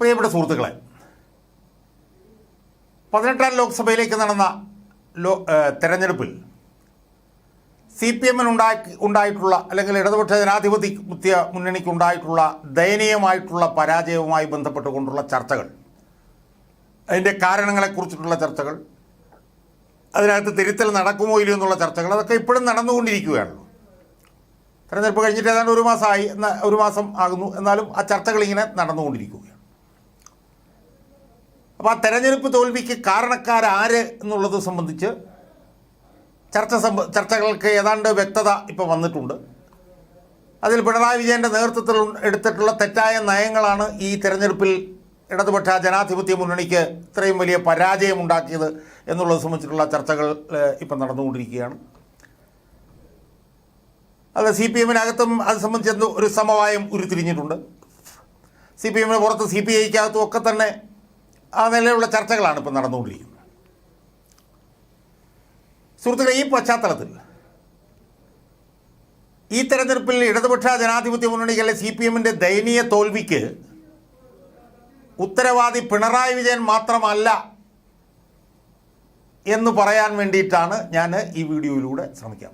പ്രിയപ്പെട്ട സുഹൃത്തുക്കളെ, 18ാം ലോക്സഭയിലേക്ക് നടന്ന തെരഞ്ഞെടുപ്പിൽ CPM ഉണ്ടായിട്ടുള്ള അല്ലെങ്കിൽ ഇടതുപക്ഷ ജനാധിപത്യ മുന്നണിക്കുണ്ടായിട്ടുള്ള ദയനീയമായിട്ടുള്ള പരാജയവുമായി ബന്ധപ്പെട്ടുകൊണ്ടുള്ള ചർച്ചകൾ, അതിൻ്റെ കാരണങ്ങളെക്കുറിച്ചിട്ടുള്ള ചർച്ചകൾ, അതിനകത്ത് തിരുത്തൽ നടക്കുമോ ഇല്ലയോ എന്നുള്ള ചർച്ചകൾ, അതൊക്കെ ഇപ്പോഴും നടന്നുകൊണ്ടിരിക്കുകയാണല്ലോ. തെരഞ്ഞെടുപ്പ് കഴിഞ്ഞിട്ട് ഏതാണ്ട് ഒരു മാസം ആകുന്നു, എന്നാലും ആ ചർച്ചകൾ ഇങ്ങനെ നടന്നുകൊണ്ടിരിക്കുകയാണ്. അപ്പോൾ ആ തെരഞ്ഞെടുപ്പ് തോൽവിക്ക് കാരണക്കാരാര് എന്നുള്ളത് സംബന്ധിച്ച് ചർച്ചകൾക്ക് ഏതാണ്ട് വ്യക്തത ഇപ്പോൾ വന്നിട്ടുണ്ട്. അതിൽ പിണറായി വിജയൻ്റെ നേതൃത്വത്തിൽ എടുത്തിട്ടുള്ള തെറ്റായ നയങ്ങളാണ് ഈ തെരഞ്ഞെടുപ്പിൽ ഇടതുപക്ഷ ജനാധിപത്യ മുന്നണിക്ക് ഇത്രയും വലിയ പരാജയമുണ്ടാക്കിയത് എന്നുള്ളത് സംബന്ധിച്ചിട്ടുള്ള ചർച്ചകൾ ഇപ്പം നടന്നുകൊണ്ടിരിക്കുകയാണ്. അത് CPM-നകത്തും അത് സംബന്ധിച്ച് ഒരു സമവായം ഉരുത്തിരിഞ്ഞിട്ടുണ്ട്. CPM-ന് പുറത്ത് CPI-ക്കകത്തും ഒക്കെ തന്നെ ആ നിലയിലുള്ള ചർച്ചകളാണ് ഇപ്പം നടന്നുകൊണ്ടിരിക്കുന്നത്. സുഹൃത്തുക്കളെ, ഈ പശ്ചാത്തലത്തിൽ ഈ തെരഞ്ഞെടുപ്പിൽ ഇടതുപക്ഷ ജനാധിപത്യ മുന്നണിയിലെ CPM-ൻ്റെ ദയനീയ തോൽവിക്ക് ഉത്തരവാദി പിണറായി വിജയൻ മാത്രമല്ല എന്ന് പറയാൻ വേണ്ടിയിട്ടാണ് ഞാൻ ഈ വീഡിയോയിലൂടെ ശ്രമിക്കാം.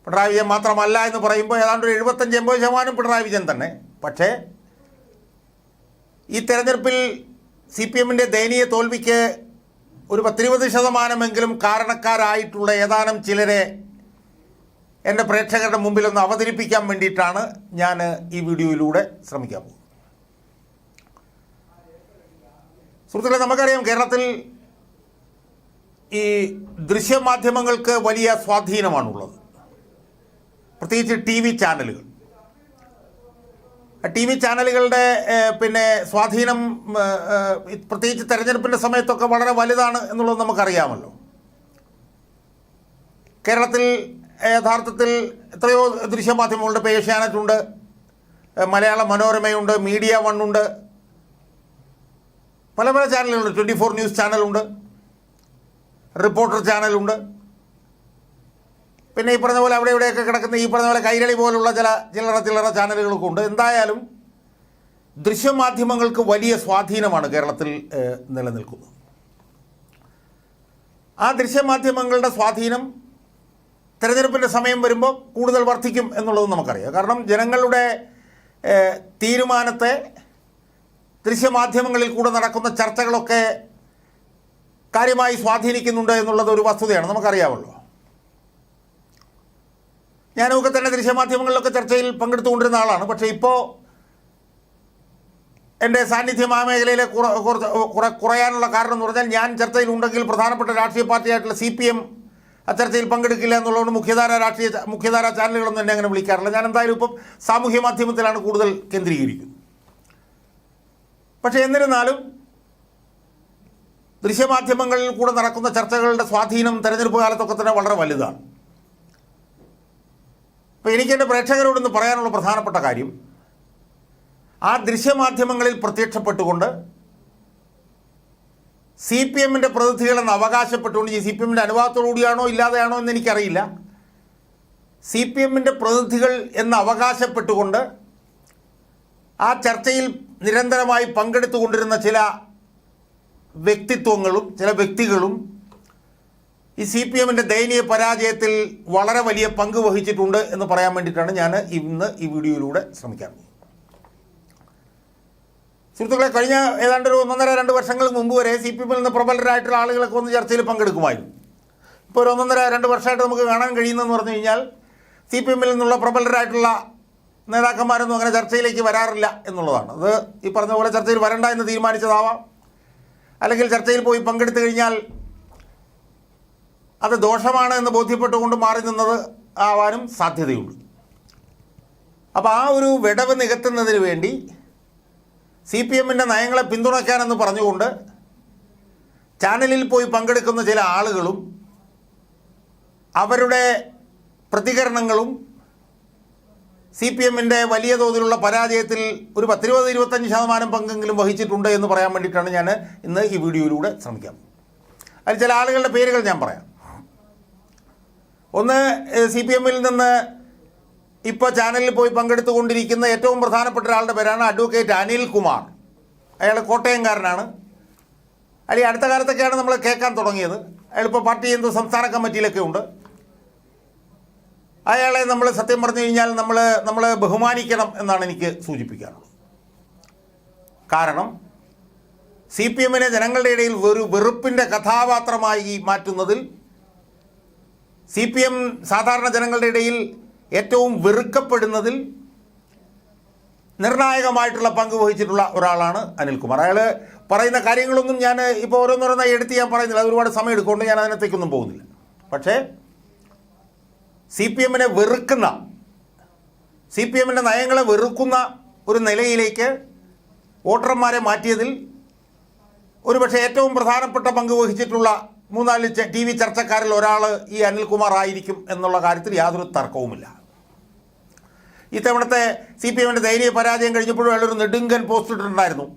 പിണറായി വിജയൻ മാത്രമല്ല എന്ന് പറയുമ്പോൾ ഏതാണ്ട് 75-80% പിണറായി വിജയൻ തന്നെ. പക്ഷേ ഈ തെരഞ്ഞെടുപ്പിൽ CPM-ൻ്റെ ദയനീയ തോൽവിക്ക് ഒരു 10-20% കാരണക്കാരായിട്ടുള്ള ഏതാനും ചിലരെ എൻ്റെ പ്രേക്ഷകരുടെ മുമ്പിലൊന്ന് അവതരിപ്പിക്കാൻ വേണ്ടിയിട്ടാണ് ഞാൻ ഈ വീഡിയോയിലൂടെ ശ്രമിക്കാൻ പോകുന്നത്. സുഹൃത്തുക്കളെ, നമുക്കറിയാം കേരളത്തിൽ ഈ ദൃശ്യമാധ്യമങ്ങൾക്ക് വലിയ സ്വാധീനമാണുള്ളത്, പ്രത്യേകിച്ച് TV ചാനലുകൾ. TV ചാനലുകളുടെ സ്വാധീനം പ്രത്യേകിച്ച് തെരഞ്ഞെടുപ്പിൻ്റെ സമയത്തൊക്കെ വളരെ വലുതാണ് എന്നുള്ളത് നമുക്കറിയാമല്ലോ. കേരളത്തിൽ യഥാർത്ഥത്തിൽ എത്രയോ ദൃശ്യമാധ്യമങ്ങളുണ്ട്. ഇപ്പോൾ ഏഷ്യാനെറ്റുണ്ട്, മലയാള മനോരമയുണ്ട്, മീഡിയ 1 ഉണ്ട്, പല പല ചാനലുകളുണ്ട്. 24 ന്യൂസ് ചാനലുണ്ട്, റിപ്പോർട്ടർ ചാനലുണ്ട്. പിന്നെ ഈ പറഞ്ഞ പോലെ അവിടെ ഇവിടെയൊക്കെ കിടക്കുന്ന ഈ പറഞ്ഞ പോലെ കൈരളി പോലുള്ള ചില്ലറ ചാനലുകളൊക്കെ ഉണ്ട്. എന്തായാലും ദൃശ്യമാധ്യമങ്ങൾക്ക് വലിയ സ്വാധീനമാണ് കേരളത്തിൽ നിലനിൽക്കുന്നത്. ആ ദൃശ്യമാധ്യമങ്ങളുടെ സ്വാധീനം തെരഞ്ഞെടുപ്പിൻ്റെ സമയം വരുമ്പോൾ കൂടുതൽ വർദ്ധിക്കും എന്നുള്ളത് നമുക്കറിയാം. കാരണം ജനങ്ങളുടെ തീരുമാനത്തെ ദൃശ്യമാധ്യമങ്ങളിൽ കൂടെ നടക്കുന്ന ചർച്ചകളൊക്കെ കാര്യമായി സ്വാധീനിക്കുന്നുണ്ട് എന്നുള്ളത് ഒരു വസ്തുതയാണ്, നമുക്കറിയാമല്ലോ. ഞാനൊക്കെ തന്നെ ദൃശ്യമാധ്യമങ്ങളിലൊക്കെ ചർച്ചയിൽ പങ്കെടുത്തുകൊണ്ടിരുന്ന ആളാണ്. പക്ഷേ ഇപ്പോൾ എൻ്റെ സാന്നിധ്യം ആ മേഖലയിലെ കുറയാനുള്ള കാരണം എന്ന് പറഞ്ഞാൽ, ഞാൻ ചർച്ചയിലുണ്ടെങ്കിൽ പ്രധാനപ്പെട്ട രാഷ്ട്രീയ പാർട്ടിയായിട്ടുള്ള CPM ആ ചർച്ചയിൽ പങ്കെടുക്കില്ല എന്നുള്ളതുകൊണ്ട് മുഖ്യധാര ചാനലുകളൊന്നും എന്നെ അങ്ങനെ വിളിക്കാറില്ല. ഞാൻ എന്തായാലും ഇപ്പം സാമൂഹ്യ മാധ്യമത്തിലാണ് കൂടുതൽ കേന്ദ്രീകരിക്കുന്നത്. പക്ഷേ എന്നിരുന്നാലും ദൃശ്യമാധ്യമങ്ങളിൽ കൂടെ നടക്കുന്ന ചർച്ചകളുടെ സ്വാധീനം തെരഞ്ഞെടുപ്പ് കാലത്തൊക്കെ തന്നെ വളരെ വലുതാണ്. അപ്പോൾ എനിക്ക് എൻ്റെ പ്രേക്ഷകരോടൊന്ന് പറയാനുള്ള പ്രധാനപ്പെട്ട കാര്യം, ആ ദൃശ്യമാധ്യമങ്ങളിൽ പ്രത്യക്ഷപ്പെട്ടുകൊണ്ട് CPM-ൻ്റെ പ്രതിനിധികളെന്ന് അവകാശപ്പെട്ടുകൊണ്ട്, ഈ CPM-ൻ്റെ അനുവാദത്തോടുകൂടിയാണോ ഇല്ലാതെയാണോ എന്ന് എനിക്കറിയില്ല, CPM-ൻ്റെ പ്രതിനിധികൾ എന്ന് അവകാശപ്പെട്ടുകൊണ്ട് ആ ചർച്ചയിൽ നിരന്തരമായി പങ്കെടുത്തുകൊണ്ടിരുന്ന ചില വ്യക്തിത്വങ്ങളും ചില വ്യക്തികളും ഈ CPM-ൻ്റെ ദയനീയ പരാജയത്തിൽ വളരെ വലിയ പങ്ക് വഹിച്ചിട്ടുണ്ട് എന്ന് പറയാൻ വേണ്ടിയിട്ടാണ് ഞാൻ ഇന്ന് ഈ വീഡിയോയിലൂടെ ശ്രമിക്കാൻ പോകുന്നത്. സുഹൃത്തുക്കളെ, കഴിഞ്ഞ ഏതാണ്ട് ഒരു 1.5-2 വർഷങ്ങൾക്ക് മുമ്പ് വരെ CPM-ൽ നിന്ന് പ്രബലരായിട്ടുള്ള ആളുകളൊക്കെ ഒന്ന് ചർച്ചയിൽ പങ്കെടുക്കുമായിരുന്നു. ഇപ്പോൾ ഒരു 1.5-2 വർഷമായിട്ട് നമുക്ക് കാണാൻ കഴിയുന്നതെന്ന് പറഞ്ഞു കഴിഞ്ഞാൽ CPM-ൽ നിന്നുള്ള പ്രബലരായിട്ടുള്ള നേതാക്കന്മാരൊന്നും അങ്ങനെ ചർച്ചയിലേക്ക് വരാറില്ല എന്നുള്ളതാണ്. അത് ഈ പറഞ്ഞ പോലെ ചർച്ചയിൽ വരണ്ട എന്ന് തീരുമാനിച്ചതാവാം, അല്ലെങ്കിൽ ചർച്ചയിൽ പോയി പങ്കെടുത്തു കഴിഞ്ഞാൽ അത് ദോഷമാണ് എന്ന് ബോധ്യപ്പെട്ടുകൊണ്ട് മാറി നിന്നത് ആവാനും സാധ്യതയുണ്ട്. അപ്പോൾ ആ ഒരു വിടവ് നികത്തുന്നതിന് വേണ്ടി CPM-ൻ്റെ നയങ്ങളെ പിന്തുണയ്ക്കാനെന്ന് പറഞ്ഞുകൊണ്ട് ചാനലിൽ പോയി പങ്കെടുക്കുന്ന ചില ആളുകളും അവരുടെ പ്രതികരണങ്ങളും CPM-ൻ്റെ വലിയ തോതിലുള്ള പരാജയത്തിൽ ഒരു 10-20-25% പങ്കെങ്കിലും വഹിച്ചിട്ടുണ്ട് എന്ന് പറയാൻ വേണ്ടിയിട്ടാണ് ഞാൻ ഇന്ന് ഈ വീഡിയോയിലൂടെ ശ്രമിക്കാം. അതിൽ ചില ആളുകളുടെ പേരുകൾ ഞാൻ പറയാം. ഒന്ന്, CPM-ൽ നിന്ന് ഇപ്പോൾ ചാനലിൽ പോയി പങ്കെടുത്തുകൊണ്ടിരിക്കുന്ന ഏറ്റവും പ്രധാനപ്പെട്ട ഒരാളുടെ പേരാണ് അഡ്വക്കേറ്റ് അനിൽ കുമാർ. അയാൾ കോട്ടയംകാരനാണ്. അല്ലെങ്കിൽ അടുത്ത കാലത്തൊക്കെയാണ് നമ്മൾ കേൾക്കാൻ തുടങ്ങിയത്. അയാളിപ്പോൾ പാർട്ടി എന്തോ സംസ്ഥാന കമ്മിറ്റിയിലൊക്കെ ഉണ്ട്. അയാളെ നമ്മൾ സത്യം പറഞ്ഞു കഴിഞ്ഞാൽ നമ്മൾ ബഹുമാനിക്കണം എന്നാണ് എനിക്ക് സൂചിപ്പിക്കാനുള്ളത്. കാരണം CPM ജനങ്ങളുടെ ഇടയിൽ ഒരു വെറുപ്പിൻ്റെ കഥാപാത്രമായി മാറ്റുന്നതിൽ CPM സാധാരണ ജനങ്ങളുടെ ഇടയിൽ ഏറ്റവും വെറുക്കപ്പെടുന്നതിൽ നിർണായകമായിട്ടുള്ള പങ്ക് വഹിച്ചിട്ടുള്ള ഒരാളാണ് അനിൽകുമാർ. അയാൾ പറയുന്ന കാര്യങ്ങളൊന്നും ഞാൻ ഇപ്പോൾ ഓരോന്നോരോന്നായി എടുത്ത് ഞാൻ പറയുന്നില്ല, അത് ഒരുപാട് സമയം എടുക്കുകൊണ്ട് ഞാൻ അതിനകത്തേക്കൊന്നും പോകുന്നില്ല. പക്ഷേ CPM വെറുക്കുന്ന, CPM നയങ്ങളെ വെറുക്കുന്ന ഒരു നിലയിലേക്ക് വോട്ടർമാരെ മാറ്റിയതിൽ ഒരുപക്ഷെ ഏറ്റവും പ്രധാനപ്പെട്ട പങ്ക് വഹിച്ചിട്ടുള്ള 3-4 TV ചർച്ചക്കാരിൽ ഒരാൾ ഈ അനിൽകുമാർ ആയിരിക്കും എന്നുള്ള കാര്യത്തിൽ യാതൊരു തർക്കവുമില്ല. ഇത്തവണത്തെ CPM ദയനീയ പരാജയം കഴിഞ്ഞപ്പോഴും അയാളൊരു നെടുങ്കൻ പോസ്റ്റ് ഇട്ടിട്ടുണ്ടായിരുന്നു,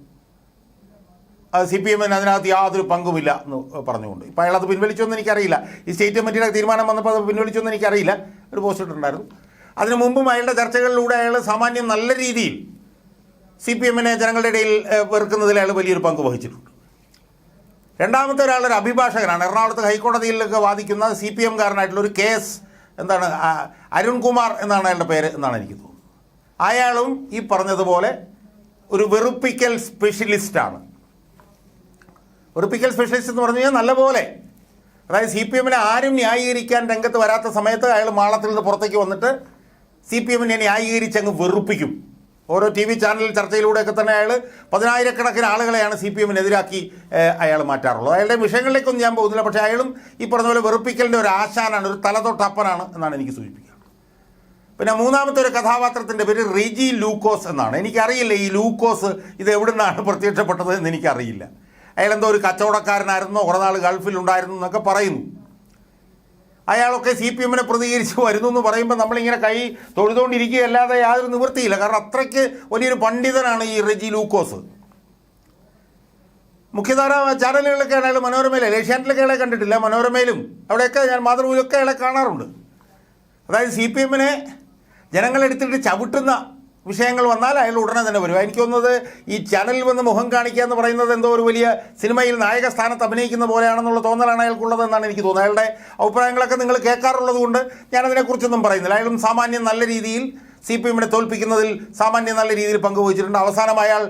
CPM അതിനകത്ത് യാതൊരു പങ്കുമില്ല എന്ന് പറഞ്ഞുകൊണ്ട്. ഇപ്പോൾ അയാളത് പിൻവലിച്ചൊന്നും എനിക്കറിയില്ല. ഈ സ്റ്റേറ്റ് കമ്മിറ്റിയുടെ തീരുമാനം വന്നപ്പോൾ അത് പിൻവലിച്ചൊന്നും എനിക്കറിയില്ല. ഒരു പോസ്റ്റ് ഇട്ടിട്ടുണ്ടായിരുന്നു. അതിനു മുമ്പും അയാളുടെ ചർച്ചകളിലൂടെ അയാൾ സാമാന്യം നല്ല രീതിയിൽ CPM ജനങ്ങളുടെ ഇടയിൽ വെറുക്കുന്നതിൽ അയാൾ വലിയൊരു പങ്ക് വഹിച്ചിട്ടുണ്ട്. രണ്ടാമത്തെ ഒരാളൊരു അഭിഭാഷകനാണ്. എറണാകുളത്ത് ഹൈക്കോടതിയിലൊക്കെ വാദിക്കുന്ന CPM കാരനായിട്ടുള്ളൊരു കേസ് എന്താണ്, അരുൺകുമാർ എന്നാണ് അയാളുടെ പേര് എന്നാണ് എനിക്ക് തോന്നുന്നത്. അയാളും ഈ പറഞ്ഞതുപോലെ ഒരു വെറുപ്പിക്കൽ സ്പെഷ്യലിസ്റ്റാണ്. വെറുപ്പിക്കൽ സ്പെഷ്യലിസ്റ്റ് എന്ന് പറഞ്ഞു കഴിഞ്ഞാൽ നല്ലപോലെ, അതായത് CPM ആരും ന്യായീകരിക്കാൻ രംഗത്ത് വരാത്ത സമയത്ത് അയാൾ മാളത്തിൽ നിന്ന് പുറത്തേക്ക് വന്നിട്ട് CPM ന്യായീകരിച്ചങ്ങ് വെറുപ്പിക്കും. ഓരോ TV ചാനൽ ചർച്ചയിലൂടെയൊക്കെ തന്നെ അയാൾ 10,000-കണക്കിന് ആളുകളെയാണ് CPM അയാൾ മാറ്റാറുള്ളത്. അയാളുടെ വിഷയങ്ങളിലേക്കൊന്നും ഞാൻ പോകുന്നില്ല. പക്ഷേ അയാളും ഈ പറഞ്ഞ പോലെ വെറുപ്പിക്കലിൻ്റെ ഒരു ആശാനാണ്, ഒരു തലതൊട്ടപ്പനാണ് എന്നാണ് എനിക്ക് സൂചിപ്പിക്കുക. പിന്നെ മൂന്നാമത്തെ ഒരു കഥാപാത്രത്തിൻ്റെ പേര് റെജി ലൂക്കോസ് എന്നാണ്. എനിക്കറിയില്ല ഈ ലൂക്കോസ് ഇത് എവിടെ നിന്നാണ് പ്രത്യക്ഷപ്പെട്ടത് എന്ന് എനിക്കറിയില്ല. അയാളെന്തോ ഒരു കച്ചവടക്കാരനായിരുന്നോ, കുറേ നാൾ ഗൾഫിലുണ്ടായിരുന്നു എന്നൊക്കെ പറയുന്നു. അയാളൊക്കെ CPM പ്രതികരിച്ച് വരുന്നു എന്ന് പറയുമ്പോൾ നമ്മളിങ്ങനെ കൈ തൊഴുതുകൊണ്ടിരിക്കുകയല്ലാതെ യാതൊരു നിവൃത്തിയില്ല. കാരണം അത്രയ്ക്ക് വലിയൊരു പണ്ഡിതനാണ് ഈ റെജി ലൂക്കോസ്. മുഖ്യധാര ചാനലുകളിലൊക്കെ അയാൾ മനോരമയിലും ഏഷ്യാനെറ്റിലൊക്കെ അയാളെ കണ്ടിട്ടില്ല, മനോരമയിലും അവിടെയൊക്കെ ഞാൻ മാതൃഭൂമിയിലൊക്കെ അയാളെ കാണാറുണ്ട്. അതായത് CPM ജനങ്ങളെടുത്തിട്ട് ചവിട്ടുന്ന വിഷയങ്ങൾ വന്നാൽ അയാൾ ഉടനെ തന്നെ വരും. എനിക്ക് തോന്നുന്നത് ഈ ചാനലിൽ വന്ന് മുഖം കാണിക്കുക എന്ന് പറയുന്നത് എന്തോ ഒരു വലിയ സിനിമയിൽ നായക സ്ഥാനത്ത് അഭിനയിക്കുന്ന പോലെയാണെന്നുള്ള തോന്നലാണ് അയാൾക്കുള്ളത് എന്നാണ് എനിക്ക് തോന്നുന്നത്. അയാളുടെ അഭിപ്രായങ്ങളൊക്കെ നിങ്ങൾ കേൾക്കാറുള്ളത് കൊണ്ട് ഞാനതിനെക്കുറിച്ചൊന്നും പറയുന്നില്ല. അയാളും സാമാന്യം നല്ല രീതിയിൽ CPM തോൽപ്പിക്കുന്നതിൽ സാമാന്യം നല്ല രീതിയിൽ പങ്കുവഹിച്ചിട്ടുണ്ട്. അവസാനം അയാൾ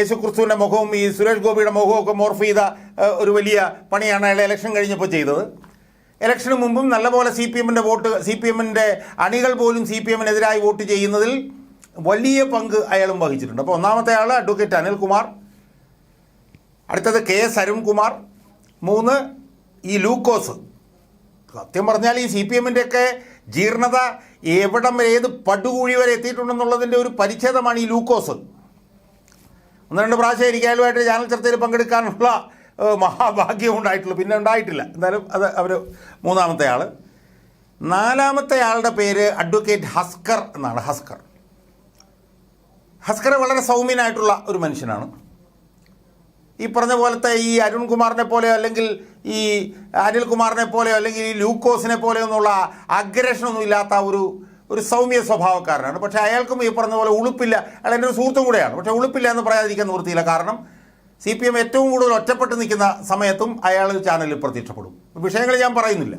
യേശുക്രിസ്തുവിൻ്റെ മുഖവും ഈ സുരേഷ് ഗോപിയുടെ മുഖവും ഒക്കെ മോർഫ് ചെയ്ത ഒരു വലിയ പണിയാണ് അയാൾ ഇലക്ഷൻ കഴിഞ്ഞപ്പോൾ ചെയ്തത്. ഇലക്ഷന് മുമ്പും നല്ലപോലെ CPM അണികൾ പോലും CPM വോട്ട് ചെയ്യുന്നതിൽ വലിയ പങ്ക് അയാളും വഹിച്ചിട്ടുണ്ട്. അപ്പോൾ ഒന്നാമത്തെ ആൾ അഡ്വക്കേറ്റ് അനിൽകുമാർ, അടുത്തത് KS അരുൺകുമാർ, 3 ഈ ലൂക്കോസ്. സത്യം പറഞ്ഞാൽ ഈ CPM ജീർണത എവിടം വരെ, ഏത് പടുകുഴി വരെ എത്തിയിട്ടുണ്ടെന്നുള്ളതിൻ്റെ ഒരു പരിച്ഛേദമാണ് ഈ ലൂക്കോസ്. 1-2 പ്രാവശ്യം എനിക്ക് അയാളുമായിട്ട് ചാനൽ ചർച്ചയിൽ പങ്കെടുക്കാനുള്ള മഹാഭാഗ്യം ഉണ്ടായിട്ടുള്ളൂ, പിന്നെ ഉണ്ടായിട്ടില്ല. എന്തായാലും അത് അവർ മൂന്നാമത്തെ ആൾ. നാലാമത്തെ ആളുടെ പേര് അഡ്വക്കേറ്റ് ഹസ്കർ എന്നാണ്. ഹസ്കർ വളരെ സൗമ്യനായിട്ടുള്ള ഒരു മനുഷ്യനാണ്. ഈ പറഞ്ഞ പോലത്തെ ഈ അരുൺകുമാറിനെ പോലെയോ അല്ലെങ്കിൽ ഈ അനിൽകുമാറിനെ പോലെയോ അല്ലെങ്കിൽ ഈ ലൂക്കോസിനെ പോലെയോ എന്നുള്ള അഗ്രഷനൊന്നും ഇല്ലാത്ത ഒരു സൗമ്യ സ്വഭാവക്കാരനാണ്. പക്ഷേ അയാൾക്കും ഈ പറഞ്ഞ പോലെ ഉളുപ്പില്ല. അയാൾ എൻ്റെ ഒരു സുഹൃത്തും കൂടെയാണ്. പക്ഷേ ഉളുപ്പില്ല എന്ന് പറയാതിരിക്കാൻ നിവൃത്തിയില്ല. കാരണം CPM ഏറ്റവും കൂടുതൽ ഒറ്റപ്പെട്ട് നിൽക്കുന്ന സമയത്തും അയാൾ ചാനലിൽ പ്രത്യക്ഷപ്പെടും. വിഷയങ്ങൾ ഞാൻ പറയുന്നില്ല.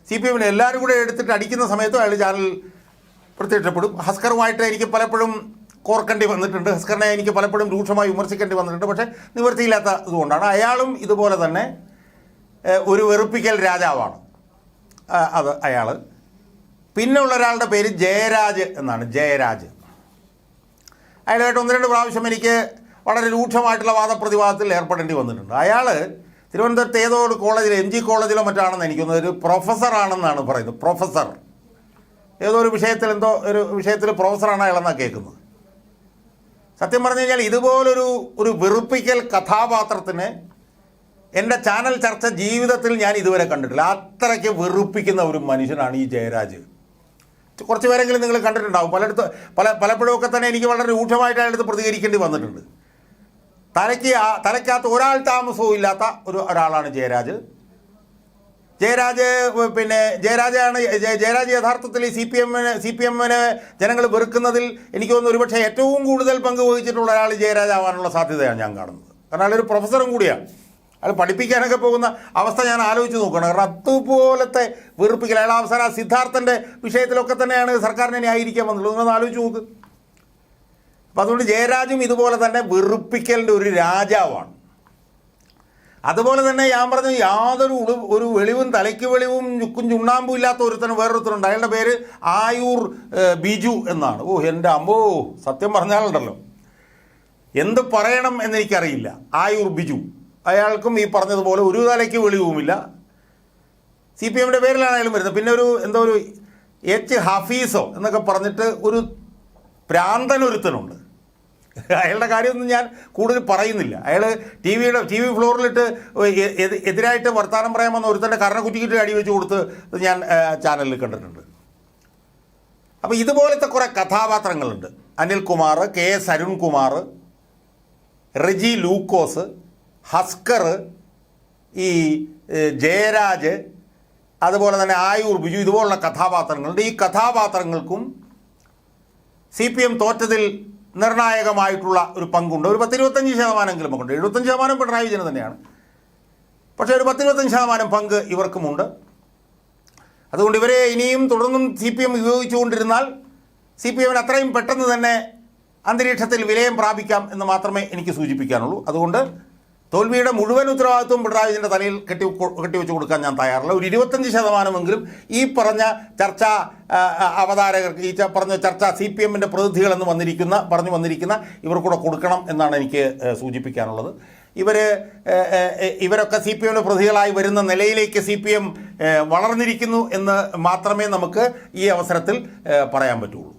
CPM എല്ലാവരും കൂടെ എടുത്തിട്ട് അടിക്കുന്ന സമയത്തും അയാൾ ചാനലിൽ പ്രത്യക്ഷപ്പെടും. ഹസ്കറുമായിട്ട് എനിക്ക് പലപ്പോഴും കോർക്കേണ്ടി വന്നിട്ടുണ്ട്. ഹസ്കറിനെ എനിക്ക് പലപ്പോഴും രൂക്ഷമായി വിമർശിക്കേണ്ടി വന്നിട്ടുണ്ട്. പക്ഷേ നിവൃത്തിയില്ലാത്ത ഇതുകൊണ്ടാണ്. അയാളും ഇതുപോലെ തന്നെ ഒരു വെറുപ്പിക്കൽ രാജാവാണ് അത് അയാൾ. പിന്നെ ഉള്ള ഒരാളുടെ പേര് ജയരാജ് എന്നാണ്. ജയരാജ് അയാളായിട്ട് 1-2 പ്രാവശ്യം എനിക്ക് വളരെ രൂക്ഷമായിട്ടുള്ള വാദപ്രതിവാദത്തിൽ ഏർപ്പെടേണ്ടി വന്നിട്ടുണ്ട്. അയാൾ തിരുവനന്തപുരത്ത് ഏതോ ഒരു കോളേജിൽ MG കോളേജിലോ മറ്റാണെന്ന് എനിക്കൊന്നത് ഒരു പ്രൊഫസറാണെന്നാണ് പറയുന്നത്. പ്രൊഫസർ ഏതോ ഒരു വിഷയത്തിൽ ഒരു വിഷയത്തിൽ പ്രൊഫസറാണ് അയാളെന്നാണ് കേൾക്കുന്നത്. സത്യം പറഞ്ഞു കഴിഞ്ഞാൽ ഇതുപോലൊരു വെറുപ്പിക്കൽ കഥാപാത്രത്തിന് എൻ്റെ ചാനൽ ചർച്ച ജീവിതത്തിൽ ഞാൻ ഇതുവരെ കണ്ടിട്ടില്ല. അത്രയ്ക്ക് വെറുപ്പിക്കുന്ന ഒരു മനുഷ്യനാണ് ഈ ജയരാജ്. കുറച്ച് പേരെങ്കിലും നിങ്ങൾ കണ്ടിട്ടുണ്ടാവും. പലപ്പോഴുമൊക്കെ തന്നെ എനിക്ക് വളരെ രൂക്ഷമായിട്ട് അയാളടുത്ത് പ്രതികരിക്കേണ്ടി വന്നിട്ടുണ്ട്. തലയ്ക്കകത്ത് ഒരാൾ താമസവും ഇല്ലാത്ത ഒരാളാണ് ജയരാജ്. ജയരാജ് യഥാർത്ഥത്തിൽ സി പി എമ്മിനെ ജനങ്ങൾ വെറുക്കുന്നതിൽ എനിക്ക് തോന്നുന്നു ഒരുപക്ഷെ ഏറ്റവും കൂടുതൽ പങ്ക് വഹിച്ചിട്ടുള്ള ഒരാൾ ജയരാജ് ആവാനുള്ള സാധ്യതയാണ് ഞാൻ കാണുന്നത്. കാരണം അയാളൊരു പ്രൊഫസറും കൂടിയാണ്. അയാൾ പഠിപ്പിക്കാനൊക്കെ പോകുന്ന അവസ്ഥ ഞാൻ ആലോചിച്ച് നോക്കണം. കാരണം അതുപോലത്തെ വെറുപ്പിക്കൽ അയാൾ അവസാനം സിദ്ധാർത്ഥൻ്റെ വിഷയത്തിലൊക്കെ തന്നെയാണ് സർക്കാരിനെ ന്യായീകരിക്കാൻ വന്നുള്ളൂ. നിങ്ങളൊന്ന് ആലോചിച്ച് നോക്ക്. അപ്പം അതുകൊണ്ട് ജയരാജും ഇതുപോലെ തന്നെ വെറുപ്പിക്കലിൻ്റെ ഒരു രാജാവാണ്. അതുപോലെ തന്നെ ഞാൻ പറഞ്ഞു യാതൊരു ഒരു വെളിവും തലയ്ക്ക് വെളിവും ചുക്കും ചുണ്ണാമ്പും ഇല്ലാത്ത വേറൊരുത്തനുണ്ട്. അയാളുടെ പേര് ആയൂർ ബിജു എന്നാണ്. എൻ്റെ അമ്മോ, സത്യം പറഞ്ഞാലുണ്ടല്ലോ എന്ത് പറയണം എന്നെനിക്കറിയില്ല. ആയൂർ ബിജു അയാൾക്കും ഈ പറഞ്ഞതുപോലെ ഒരു തലയ്ക്ക് വെളിവുമില്ല. CPM പേരിലാണ് അയാളും വരുന്നത്. പിന്നെ ഒരു H ഹഫീസോ എന്നൊക്കെ പറഞ്ഞിട്ട് ഒരു പ്രാന്തനൊരുത്തനുണ്ട്. അയാളുടെ കാര്യമൊന്നും ഞാൻ കൂടുതൽ പറയുന്നില്ല. അയാൾ TV ഫ്ലോറിലിട്ട് എതിരായിട്ട് വർത്തമാനം പറയാമെന്ന് ഒരുത്തൻ്റെ കരണക്കുറ്റിക്കിട്ട് അടി വെച്ച് കൊടുത്ത് ഞാൻ ചാനലിൽ കണ്ടിട്ടുണ്ട്. അപ്പോൾ ഇതുപോലത്തെ കുറേ കഥാപാത്രങ്ങളുണ്ട്. അനിൽകുമാർ, KS അരുൺകുമാർ, റെജി ലൂക്കോസ്, ഹസ്കർ, ഈ ജയരാജ്, അതുപോലെ തന്നെ ആയൂർ ബിജു, ഇതുപോലുള്ള കഥാപാത്രങ്ങളുണ്ട്. ഈ കഥാപാത്രങ്ങൾക്കും CPM തോറ്റതിൽ നിർണായകമായിട്ടുള്ള ഒരു പങ്കുണ്ട്. ഒരു 10-25% ഉണ്ട്. 75% പിണറായി വിജയന് തന്നെയാണ്. പക്ഷേ ഒരു 10-25% പങ്ക് ഇവർക്കുമുണ്ട്. അതുകൊണ്ട് ഇവരെ ഇനിയും തുടർന്നും CPM ഉപയോഗിച്ചുകൊണ്ടിരുന്നാൽ CPMന് അത്രയും പെട്ടെന്ന് തന്നെ അന്തരീക്ഷത്തിൽ വിലയം പ്രാപിക്കാം എന്ന് മാത്രമേ എനിക്ക് സൂചിപ്പിക്കാനുള്ളൂ. അതുകൊണ്ട് തോൽവിയുടെ മുഴുവൻ ഉത്തരവാദിത്വം പിണറായി വിജയൻ്റെ തലയിൽ കെട്ടിവെച്ച് കൊടുക്കാൻ ഞാൻ തയ്യാറില്ല. ഒരു 25% ഈ പറഞ്ഞ ചർച്ചാ അവതാരകർക്ക്, ഈ പറഞ്ഞ ചർച്ച CPMൻ്റെ പ്രതിനിധികളെന്ന് പറഞ്ഞു വന്നിരിക്കുന്ന ഇവർക്കൂടെ കൊടുക്കണം എന്നാണ് എനിക്ക് സൂചിപ്പിക്കാനുള്ളത്. ഇവരൊക്കെ CPMൻ്റെ പ്രതിനിധികളായി വരുന്ന നിലയിലേക്ക് CPM വളർന്നിരിക്കുന്നു എന്ന് മാത്രമേ നമുക്ക് ഈ അവസരത്തിൽ പറയാൻ പറ്റുള്ളൂ.